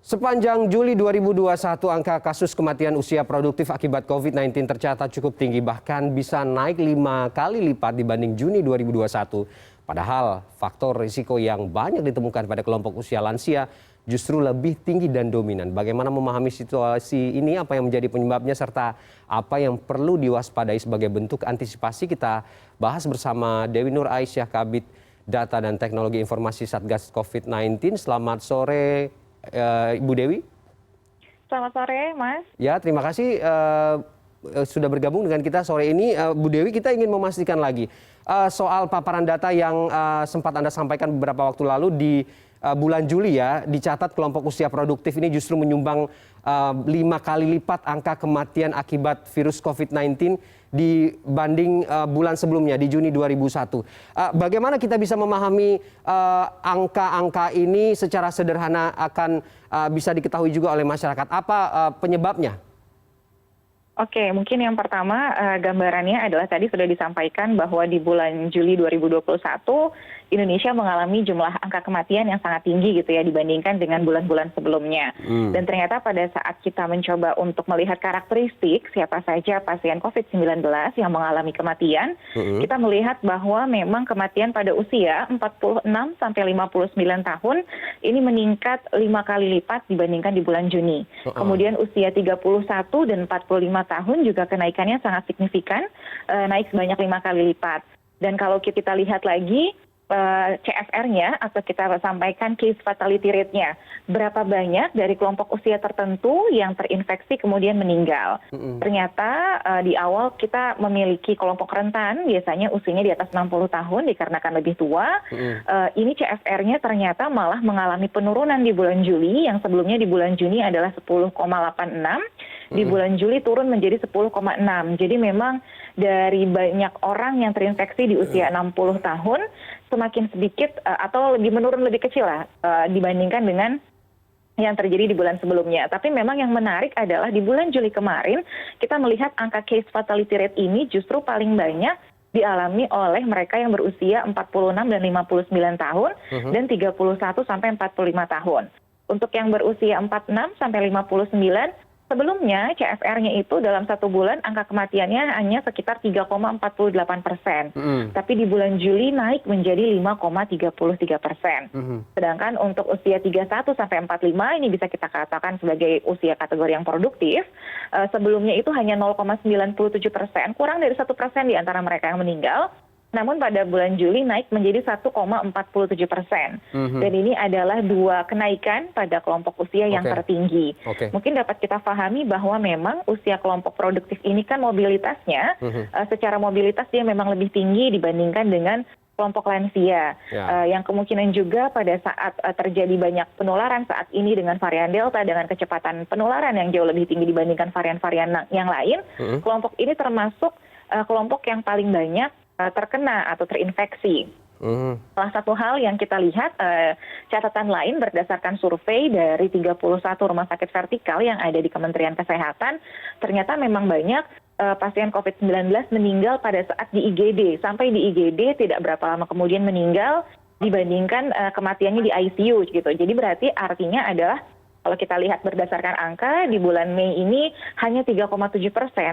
Sepanjang Juli 2021, angka kasus kematian usia produktif akibat COVID-19 tercatat cukup tinggi, bahkan bisa naik 5 kali lipat dibanding Juni 2021. Padahal faktor risiko yang banyak ditemukan pada kelompok usia lansia justru lebih tinggi dan dominan. Bagaimana memahami situasi ini, apa yang menjadi penyebabnya, serta apa yang perlu diwaspadai sebagai bentuk antisipasi, kita bahas bersama Dewi Nur Aisyah, Kabid Data dan Teknologi Informasi Satgas COVID-19. Selamat sore, Ibu Dewi. Selamat sore, Mas. Ya, terima kasih sudah bergabung dengan kita sore ini. Bu Dewi, kita ingin memastikan lagi soal paparan data yang sempat Anda sampaikan beberapa waktu lalu di bulan Juli ya, dicatat kelompok usia produktif ini justru menyumbang 5 kali lipat angka kematian akibat virus COVID-19 dibanding bulan sebelumnya di Juni 2001. Bagaimana kita bisa memahami angka-angka ini secara sederhana akan bisa diketahui juga oleh masyarakat? Apa penyebabnya? Oke, mungkin yang pertama gambarannya adalah tadi sudah disampaikan bahwa di bulan Juli 2021 Indonesia mengalami jumlah angka kematian yang sangat tinggi gitu ya dibandingkan dengan bulan-bulan sebelumnya. Dan ternyata pada saat kita mencoba untuk melihat karakteristik siapa saja pasien COVID-19 yang mengalami kematian, kita melihat bahwa memang kematian pada usia 46 sampai 59 tahun ini meningkat 5 kali lipat dibandingkan di bulan Juni. Kemudian usia 31 dan 45 tahun juga kenaikannya sangat signifikan, naik sebanyak 5 kali lipat. Dan kalau kita lihat lagi CFR-nya atau kita sampaikan case fatality rate-nya, berapa banyak dari kelompok usia tertentu yang terinfeksi kemudian meninggal. Ternyata di awal kita memiliki kelompok rentan, biasanya usianya di atas 60 tahun dikarenakan lebih tua. Ini CFR-nya ternyata malah mengalami penurunan di bulan Juli, yang sebelumnya di bulan Juni adalah 10,86. Di bulan Juli turun menjadi 10,6. Jadi memang dari banyak orang yang terinfeksi di usia 60 tahun, semakin sedikit atau lebih menurun lebih kecil lah dibandingkan dengan yang terjadi di bulan sebelumnya. Tapi memang yang menarik adalah di bulan Juli kemarin kita melihat angka case fatality rate ini justru paling banyak dialami oleh mereka yang berusia 46 dan 59 tahun dan 31 sampai 45 tahun. Untuk yang berusia 46 sampai 59, sebelumnya CFR-nya itu dalam 1 bulan angka kematiannya hanya sekitar 3,48%. Tapi di bulan Juli naik menjadi 5,33%. Sedangkan untuk usia 31 sampai 45 ini bisa kita katakan sebagai usia kategori yang produktif. Sebelumnya itu hanya 0,97%, kurang dari 1% di antara mereka yang meninggal. Namun pada bulan Juli naik menjadi 1,47%. Dan ini adalah 2 kenaikan pada kelompok usia yang tertinggi. Mungkin dapat kita pahami bahwa memang usia kelompok produktif ini kan mobilitasnya, secara mobilitas dia memang lebih tinggi dibandingkan dengan kelompok lansia. Yang kemungkinan juga pada saat terjadi banyak penularan saat ini dengan varian Delta, dengan kecepatan penularan yang jauh lebih tinggi dibandingkan varian-varian yang lain, kelompok ini termasuk kelompok yang paling banyak terkena atau terinfeksi. Salah satu hal yang kita lihat, catatan lain berdasarkan survei dari 31 rumah sakit vertikal yang ada di Kementerian Kesehatan, ternyata memang banyak pasien COVID-19 meninggal pada saat di IGD. Sampai di IGD tidak berapa lama kemudian meninggal dibandingkan kematiannya di ICU gitu. Jadi berarti artinya adalah kalau kita lihat berdasarkan angka di bulan Mei ini hanya 3,7%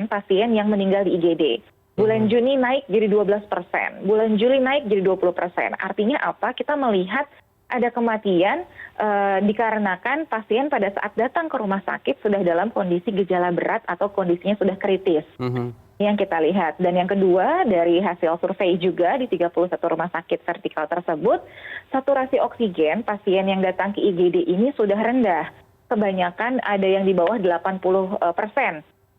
pasien yang meninggal di IGD. Bulan Juni naik jadi 12%, bulan Juli naik jadi 20%. Artinya apa? Kita melihat ada kematian dikarenakan pasien pada saat datang ke rumah sakit sudah dalam kondisi gejala berat atau kondisinya sudah kritis. Yang kita lihat. Dan yang kedua, dari hasil survei juga di 31 rumah sakit vertikal tersebut, saturasi oksigen pasien yang datang ke IGD ini sudah rendah. Kebanyakan ada yang di bawah 80%.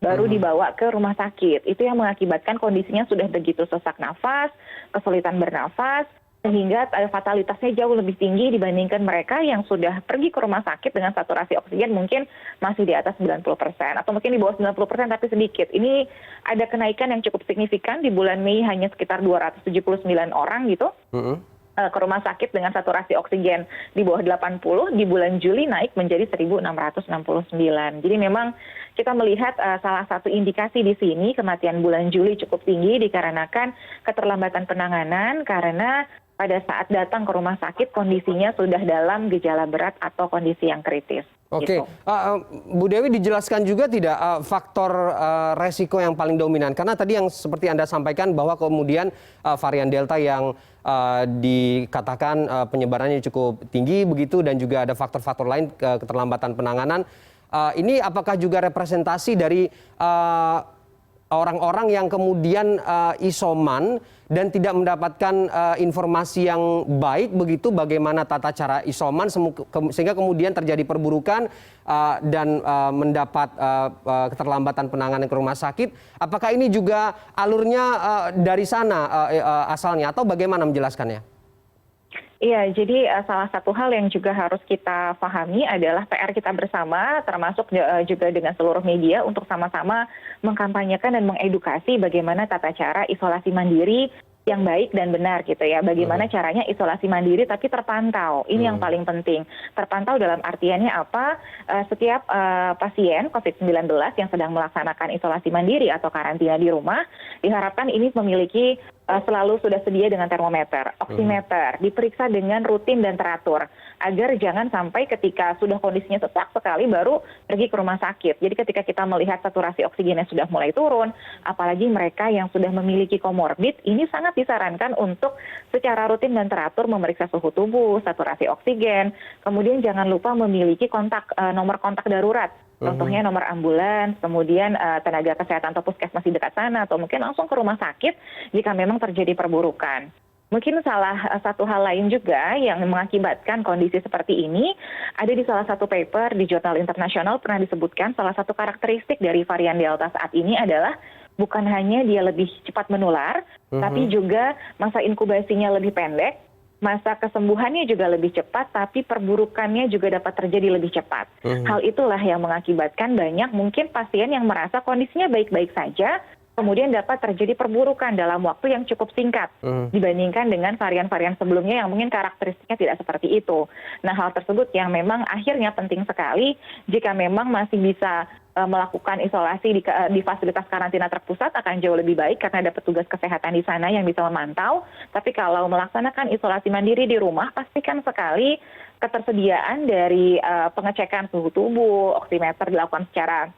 Baru dibawa ke rumah sakit. Itu yang mengakibatkan kondisinya sudah begitu sesak nafas, kesulitan bernafas, sehingga fatalitasnya jauh lebih tinggi dibandingkan mereka yang sudah pergi ke rumah sakit dengan saturasi oksigen mungkin masih di atas 90%. Atau mungkin di bawah 90% tapi sedikit. Ini ada kenaikan yang cukup signifikan. Di bulan Mei hanya sekitar 279 orang gitu. Ke rumah sakit dengan saturasi oksigen di bawah 80, di bulan Juli naik menjadi 1.669. Jadi memang kita melihat salah satu indikasi di sini kematian bulan Juli cukup tinggi dikarenakan keterlambatan penanganan karena pada saat datang ke rumah sakit kondisinya sudah dalam gejala berat atau kondisi yang kritis. Oke, Gitu. Bu Dewi dijelaskan juga tidak faktor resiko yang paling dominan? Karena tadi yang seperti Anda sampaikan bahwa kemudian varian Delta yang dikatakan penyebarannya cukup tinggi begitu dan juga ada faktor-faktor lain keterlambatan penanganan. Ini apakah juga representasi dari orang-orang yang kemudian isoman dan tidak mendapatkan informasi yang baik begitu bagaimana tata cara isoman sehingga kemudian terjadi perburukan dan mendapat keterlambatan penanganan ke rumah sakit. Apakah ini juga alurnya dari sana asalnya atau bagaimana menjelaskannya? Iya, jadi salah satu hal yang juga harus kita pahami adalah PR kita bersama, termasuk juga dengan seluruh media untuk sama-sama mengkampanyekan dan mengedukasi bagaimana tata cara isolasi mandiri yang baik dan benar gitu ya. Bagaimana caranya isolasi mandiri tapi terpantau. Ini yang paling penting. Terpantau dalam artiannya apa? Setiap pasien COVID-19 yang sedang melaksanakan isolasi mandiri atau karantina di rumah, diharapkan ini memiliki selalu sudah sedia dengan termometer, oximeter, diperiksa dengan rutin dan teratur, agar jangan sampai ketika sudah kondisinya sesak sekali baru pergi ke rumah sakit. Jadi ketika kita melihat saturasi oksigennya sudah mulai turun, apalagi mereka yang sudah memiliki komorbid, ini sangat disarankan untuk secara rutin dan teratur memeriksa suhu tubuh, saturasi oksigen, kemudian jangan lupa memiliki nomor kontak darurat. Contohnya nomor ambulans, kemudian tenaga kesehatan atau puskesmas di dekat sana, atau mungkin langsung ke rumah sakit jika memang terjadi perburukan. Mungkin salah satu hal lain juga yang mengakibatkan kondisi seperti ini, ada di salah satu paper di jurnal internasional pernah disebutkan salah satu karakteristik dari varian Delta saat ini adalah bukan hanya dia lebih cepat menular, tapi juga masa inkubasinya lebih pendek, masa kesembuhannya juga lebih cepat, tapi perburukannya juga dapat terjadi lebih cepat. Hal itulah yang mengakibatkan banyak mungkin pasien yang merasa kondisinya baik-baik saja, kemudian dapat terjadi perburukan dalam waktu yang cukup singkat dibandingkan dengan varian-varian sebelumnya yang mungkin karakteristiknya tidak seperti itu. Nah, hal tersebut yang memang akhirnya penting sekali jika memang masih bisa melakukan isolasi di fasilitas karantina terpusat akan jauh lebih baik karena ada petugas kesehatan di sana yang bisa memantau. Tapi kalau melaksanakan isolasi mandiri di rumah, pastikan sekali ketersediaan dari pengecekan suhu tubuh, oximeter dilakukan secara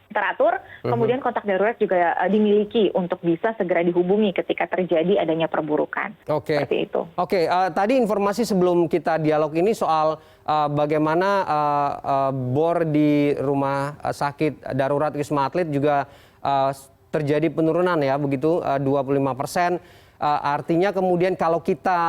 teratur, kemudian kontak darurat juga dimiliki untuk bisa segera dihubungi ketika terjadi adanya perburukan. Oke. Seperti itu. Oke, tadi informasi sebelum kita dialog ini soal bagaimana bor di rumah sakit darurat Wisma Atlet juga terjadi penurunan ya, begitu 25%. Artinya kemudian kalau kita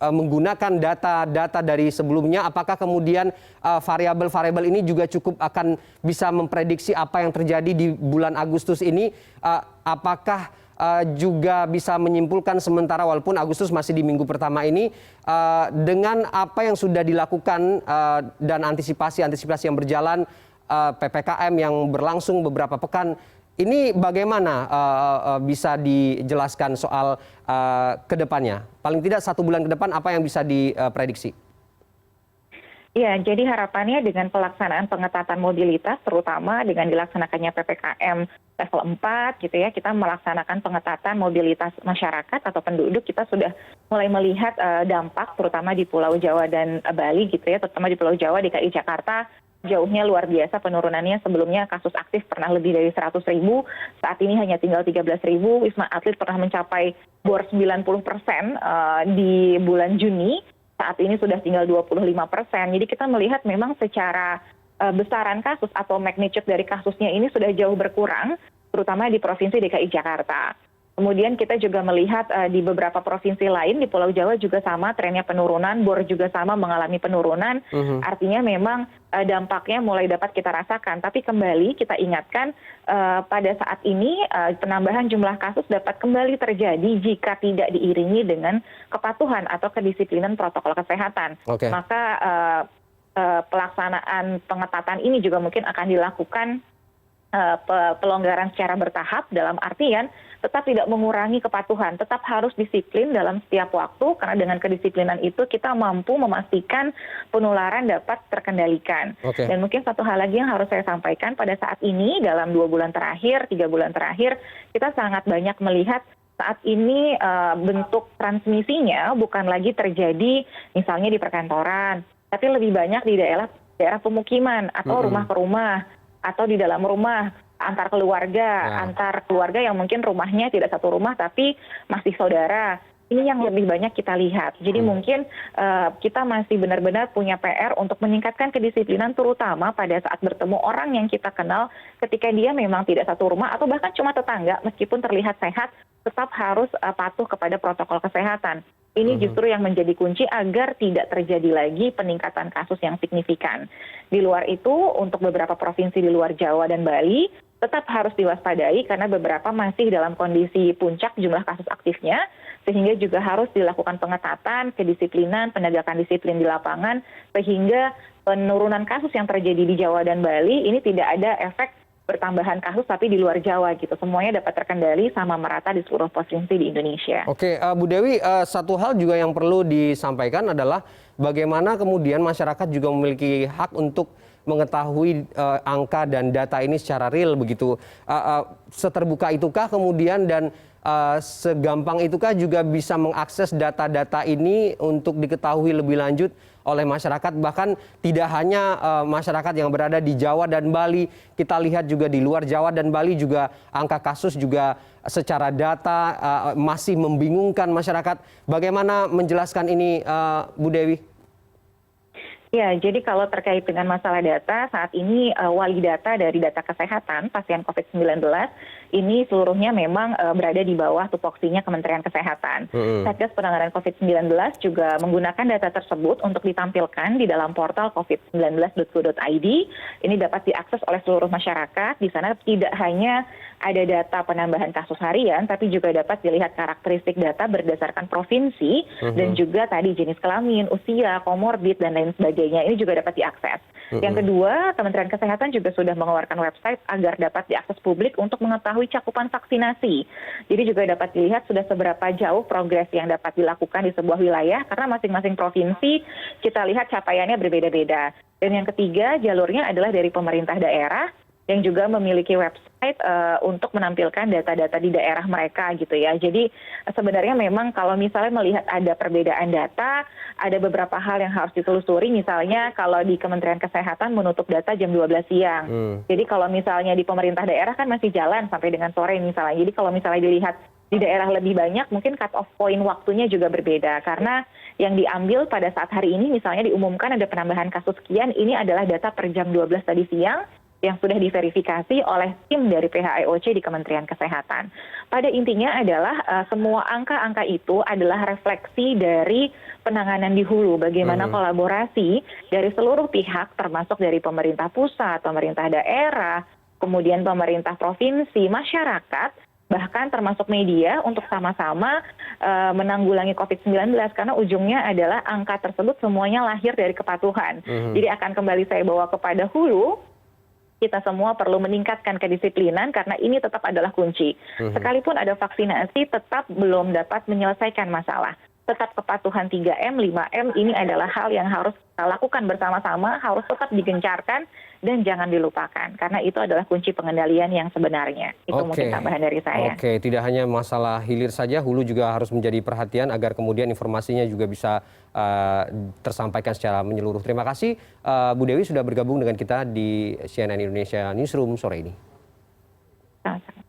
menggunakan data-data dari sebelumnya, apakah kemudian variabel-variabel ini juga cukup akan bisa memprediksi apa yang terjadi di bulan Agustus ini? Apakah juga bisa menyimpulkan sementara walaupun Agustus masih di minggu pertama ini, dengan apa yang sudah dilakukan dan antisipasi yang berjalan, PPKM yang berlangsung beberapa pekan, ini bagaimana bisa dijelaskan soal ke depannya? Paling tidak 1 bulan ke depan apa yang bisa diprediksi? Ya, jadi harapannya dengan pelaksanaan pengetatan mobilitas, terutama dengan dilaksanakannya PPKM level 4, gitu ya, kita melaksanakan pengetatan mobilitas masyarakat atau penduduk, kita sudah mulai melihat dampak, terutama di Pulau Jawa dan Bali, gitu ya, terutama di Pulau Jawa, DKI Jakarta, jauhnya luar biasa penurunannya. Sebelumnya kasus aktif pernah lebih dari 100.000, saat ini hanya tinggal 13.000. Wisma Atlet pernah mencapai bor 90% di bulan Juni, saat ini sudah tinggal 25%. Jadi kita melihat memang secara besaran kasus atau magnitude dari kasusnya ini sudah jauh berkurang, terutama di Provinsi DKI Jakarta. Kemudian kita juga melihat di beberapa provinsi lain di Pulau Jawa juga sama trennya penurunan, bor juga sama mengalami penurunan. Artinya memang dampaknya mulai dapat kita rasakan. Tapi kembali kita ingatkan pada saat ini penambahan jumlah kasus dapat kembali terjadi jika tidak diiringi dengan kepatuhan atau kedisiplinan protokol kesehatan. Maka pelaksanaan pengetatan ini juga mungkin akan dilakukan pelonggaran secara bertahap, dalam artian tetap tidak mengurangi kepatuhan, tetap harus disiplin dalam setiap waktu, karena dengan kedisiplinan itu kita mampu memastikan penularan dapat terkendalikan. Dan mungkin satu hal lagi yang harus saya sampaikan, pada saat ini dalam 2 bulan terakhir, 3 bulan terakhir, kita sangat banyak melihat saat ini bentuk transmisinya bukan lagi terjadi misalnya di perkantoran, tapi lebih banyak di daerah pemukiman atau rumah ke rumah atau di dalam rumah antar keluarga yang mungkin rumahnya tidak satu rumah tapi masih saudara. Ini yang lebih banyak kita lihat. Jadi mungkin kita masih benar-benar punya PR untuk meningkatkan kedisiplinan terutama pada saat bertemu orang yang kita kenal ketika dia memang tidak satu rumah atau bahkan cuma tetangga meskipun terlihat sehat tetap harus patuh kepada protokol kesehatan. Ini justru yang menjadi kunci agar tidak terjadi lagi peningkatan kasus yang signifikan. Di luar itu untuk beberapa provinsi di luar Jawa dan Bali tetap harus diwaspadai karena beberapa masih dalam kondisi puncak jumlah kasus aktifnya, sehingga juga harus dilakukan pengetatan, kedisiplinan, penegakan disiplin di lapangan, sehingga penurunan kasus yang terjadi di Jawa dan Bali ini tidak ada efek bertambahan kasus tapi di luar Jawa gitu. Semuanya dapat terkendali sama merata di seluruh provinsi di Indonesia. Oke, Bu Dewi, satu hal juga yang perlu disampaikan adalah bagaimana kemudian masyarakat juga memiliki hak untuk mengetahui angka dan data ini secara real begitu. Seterbuka itukah kemudian dan segampang itukah juga bisa mengakses data-data ini untuk diketahui lebih lanjut oleh masyarakat, bahkan tidak hanya masyarakat yang berada di Jawa dan Bali, kita lihat juga di luar Jawa dan Bali juga angka kasus juga secara data masih membingungkan masyarakat. Bagaimana menjelaskan ini, Bu Dewi? Ya, jadi kalau terkait dengan masalah data, saat ini wali data dari data kesehatan pasien COVID-19 ini seluruhnya memang berada di bawah tupoksinya Kementerian Kesehatan. Satgas Penanganan COVID-19 juga menggunakan data tersebut untuk ditampilkan di dalam portal covid19.go.id. Ini dapat diakses oleh seluruh masyarakat. Di sana tidak hanya ada data penambahan kasus harian, tapi juga dapat dilihat karakteristik data berdasarkan provinsi dan juga tadi jenis kelamin, usia, komorbid, dan lain sebagainya. Ini juga dapat diakses. Yang kedua, Kementerian Kesehatan juga sudah mengeluarkan website agar dapat diakses publik untuk mengetahui cakupan vaksinasi. Jadi juga dapat dilihat sudah seberapa jauh progres yang dapat dilakukan di sebuah wilayah, karena masing-masing provinsi kita lihat capaiannya berbeda-beda. Dan yang ketiga, jalurnya adalah dari pemerintah daerah yang juga memiliki website untuk menampilkan data-data di daerah mereka gitu ya. Jadi sebenarnya memang kalau misalnya melihat ada perbedaan data, ada beberapa hal yang harus ditelusuri. Misalnya kalau di Kementerian Kesehatan menutup data jam 12 siang. Jadi kalau misalnya di pemerintah daerah kan masih jalan sampai dengan sore misalnya. Jadi kalau misalnya dilihat di daerah lebih banyak, mungkin cut off point waktunya juga berbeda. Karena yang diambil pada saat hari ini misalnya diumumkan ada penambahan kasus sekian, ini adalah data per jam 12 tadi siang yang sudah diverifikasi oleh tim dari PHIOC di Kementerian Kesehatan. Pada intinya adalah semua angka-angka itu adalah refleksi dari penanganan di hulu, bagaimana kolaborasi dari seluruh pihak termasuk dari pemerintah pusat, pemerintah daerah, kemudian pemerintah provinsi, masyarakat, bahkan termasuk media untuk sama-sama menanggulangi COVID-19 karena ujungnya adalah angka tersebut semuanya lahir dari kepatuhan. Jadi akan kembali saya bawa kepada hulu. Kita semua perlu meningkatkan kedisiplinan karena ini tetap adalah kunci. Sekalipun ada vaksinasi, tetap belum dapat menyelesaikan masalah. Tetap kepatuhan 3M, 5M ini adalah hal yang harus kita lakukan bersama-sama, harus tetap digencarkan dan jangan dilupakan. Karena itu adalah kunci pengendalian yang sebenarnya. Itu mungkin tambahan dari saya. Oke, tidak hanya masalah hilir saja, hulu juga harus menjadi perhatian agar kemudian informasinya juga bisa tersampaikan secara menyeluruh. Terima kasih Bu Dewi sudah bergabung dengan kita di CNN Indonesia Newsroom sore ini. Sama-sama.